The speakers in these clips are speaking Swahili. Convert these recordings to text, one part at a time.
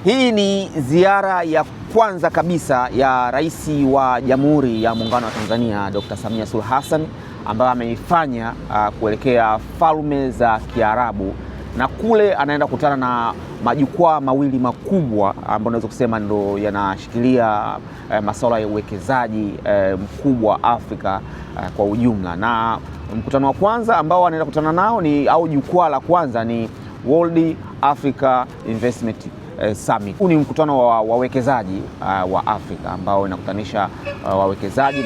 Hii ni ziara ya kwanza kabisa ya Rais wa Jamhuri ya Muungano wa Tanzania Dr. Samia Suluhu Hassan ambaye ameifanya kuelekea Falme za Kiarabu, na kule anaenda kukutana na majukwaa mawili makubwa ambayo naweza kusema ndo yanashikilia masuala ya uwekezaji mkubwa Afrika kwa ujumla. Na mkutano wa kwanza ambao anaenda kukutana nao au jukwaa la kwanza ni World Africa Investment Summit. Huu ni mkutano wa wawekezaji wa Afrika ambao inakutanisha wawekezaji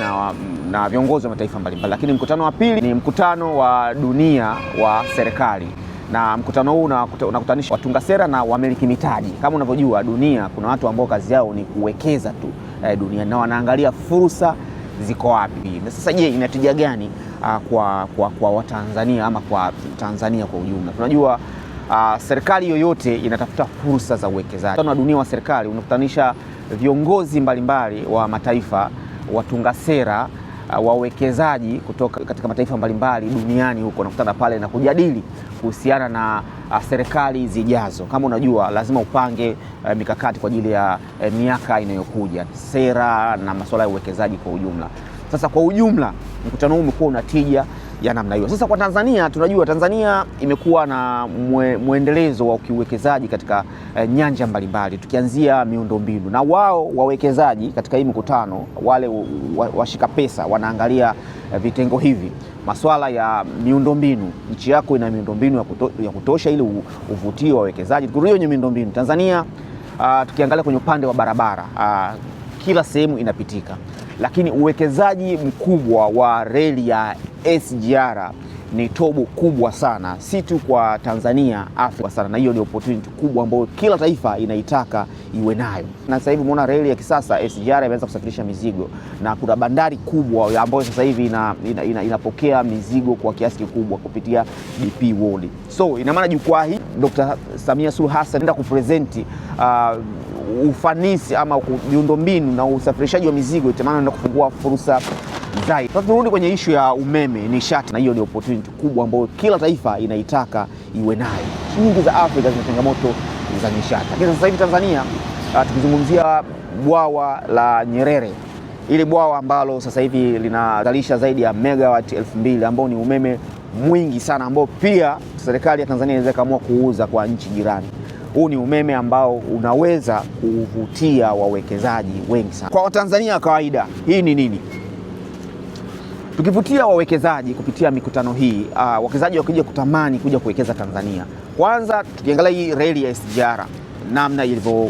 na viongozi wa mataifa mbalimbali. Lakini mkutano wa pili ni mkutano wa dunia wa serikali, na mkutano huu unakutanisha watunga sera na wamiliki mitaji. Kama unavyojua, dunia kuna watu ambao kazi yao ni kuwekeza tu dunia, na wanaangalia fursa ziko wapi. Na sasa je, inatija gani kwa Watanzania ama kwa Tanzania kwa ujumla? Tunajua serikali yoyote inatafuta fursa za uwekezaji. Mkutano wa dunia wa serikali unakutanisha viongozi mbalimbali wa mataifa, watunga sera, wawekezaji kutoka katika mataifa mbalimbali duniani huko, nakutana pale na kujadili kuhusiana na serikali zijazo. Kama unajua, lazima upange mikakati kwa ajili ya miaka inayokuja, sera na masuala ya uwekezaji kwa ujumla. Sasa kwa ujumla mkutano huu umekuwa una tija ya namna hiyo. Sasa kwa Tanzania, tunajua Tanzania imekuwa na mwendelezo wa kiuwekezaji katika nyanja mbalimbali, tukianzia miundombinu, na wao wawekezaji katika hii mkutano, wale washika pesa wanaangalia vitengo hivi, masuala ya miundombinu. Nchi yako ina miundombinu ya kutosha ili uvutie wawekezaji? Tukirudia kwenye miundombinu, Tanzania tukiangalia kwenye upande wa barabara, kila sehemu inapitika, lakini uwekezaji mkubwa wa reli ya SGR ni tobo kubwa sana, si tu kwa Tanzania, Afrika sana, na hiyo ni opportunity kubwa ambayo kila taifa inaitaka iwe nayo. Na sasa hivi umeona reli ya kisasa SGR imeanza kusafirisha mizigo, na kuna bandari kubwa ambayo sasa hivi inapokea mizigo kwa kiasi kikubwa kupitia DP World. So ina maana jukwaa hii Dr. Samia Suluhu Hassan anaenda kupresenti ufanisi ama miundombinu na usafirishaji wa mizigo, itamana anaenda kufungua fursa zaidi. Sasa turudi kwenye issue ya umeme, nishati, na hiyo ni opportunity kubwa ambayo kila taifa inaitaka iwe nayo. Nyingi za Afrika zina changamoto za nishati, lakini sasa hivi Tanzania tukizungumzia bwawa la Nyerere, ile bwawa ambalo sasa hivi linazalisha zaidi ya megawati 2000 ambao ni umeme mwingi sana, ambao pia serikali ya Tanzania inaweza kaamua kuuza kwa nchi jirani. Huu ni umeme ambao unaweza kuvutia wawekezaji wengi sana. Kwa Watanzania kawaida, hii ni nini? Tukivutia wawekezaji kupitia mikutano hii, wawekezaji wakija kutamani kuja kuwekeza Tanzania, kwanza tukiangalia hii reli ya SGR namna ilivyo